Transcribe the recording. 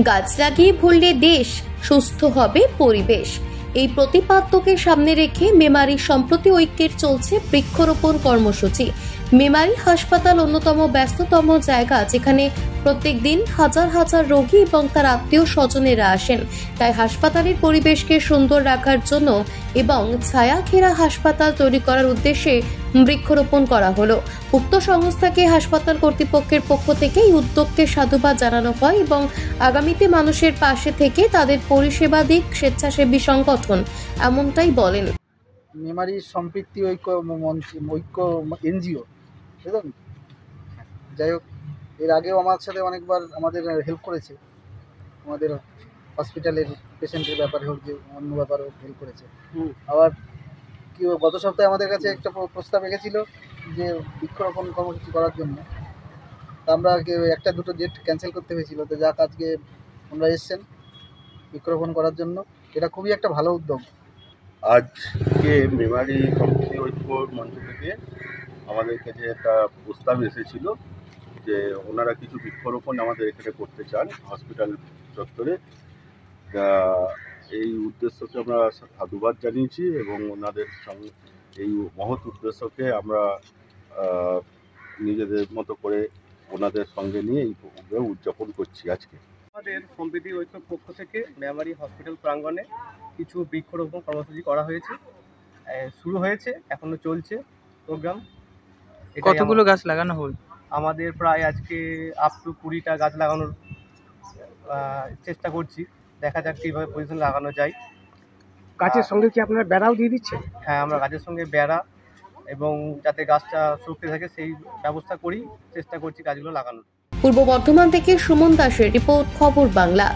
গাছ লাগিয়ে ভুললে দেশ, সুস্থ হবে পরিবেশ। এই প্রতিপাদ্যকে সামনে রেখে মেমারি সম্প্রতি ঐক্যের চলছে বৃক্ষরোপণ কর্মসূচি। মেমারি হাসপাতাল অন্যতম ব্যস্ততম জায়গা, যেখানে প্রত্যেক দিন হাজার হাজার রোগী এবং তার আত্মীয় স্বজনেরা আসেন। তাই হাসপাতালের পরিবেশকে সুন্দর রাখার জন্য এবং ছায়া ঘেরা হাসপাতাল তৈরি করার উদ্দেশ্যে বৃক্ষরোপণ করা হলো। উক্ত সংস্থাকে হাসপাতাল কর্তৃপক্ষের পক্ষ থেকে এই উদ্যোগকে সাধুবাদ জানানো হয় এবং আগামীতে মানুষের পাশে থেকে তাদের পরিষেবা দিক স্বেচ্ছাসেবী সংগঠন, এমনটাই বলেন। মেমারি সম্প্রীতি ঐক্য এনজিও, বুঝলেন? যাই হোক, এর আগেও আমার সাথে অনেকবার আমাদের হেল্প করেছে, আমাদের হসপিটালের পেশেন্টের ব্যাপারে হোক, যে অন্য ব্যাপারে হেল্প করেছে। আবার কি গত সপ্তাহে আমাদের কাছে একটা প্রস্তাব রেখেছিল যে বৃক্ষরোপণ কর্মসূচি করার জন্য। তা আমরা একটা দুটো ডেট ক্যান্সেল করতে হয়েছিল, তো যাক আজকে আমরা এসছেন বৃক্ষরোপণ করার জন্য। এটা খুবই একটা ভালো উদ্যোগ। আজকে মেমারি সম্প্রীতি ঐক্য মঞ্চ থেকে আমাদের কাছে একটা প্রস্তাব এসেছিল যে ওনারা কিছু বৃক্ষরোপণ আমাদের এখানে করতে চান হসপিটাল চত্বরে। এই উদ্দেশ্যকে আমরা সাধুবাদ জানিয়েছি এবং ওনাদের সঙ্গে এই মহৎ উদ্দেশ্যকে আমরা নিজেদের মতো করে ওনাদের সঙ্গে নিয়ে এই প্রোগ্রাম উদযাপন করছি। আজকে আমাদের সম্প্রীতি ঐক্যর পক্ষ থেকে মেমারি হসপিটাল প্রাঙ্গণে কিছু বৃক্ষরোপণ কর্মসূচি করা হয়েছে, শুরু হয়েছে, এখনো চলছে প্রোগ্রাম। কতগুলো গাছ লাগানো হল? আমাদের প্রায় আজকে আপ টু 20টা গাছ লাগানোর চেষ্টা করছি, দেখা যাক কীভাবে পজিশন লাগানো যায়। গাছের সঙ্গে কি আপনারা বেড়াও দিয়ে দিচ্ছেন? হ্যাঁ, আমরা গাছের সঙ্গে বেড়া এবং যাতে গাছটা সুরক্ষিত থাকে সেই ব্যবস্থা করি, চেষ্টা করছি গাছগুলো লাগানোর। পূর্ব বর্ধমান থেকে সুমন দাসের রিপোর্ট, খবর বাংলা।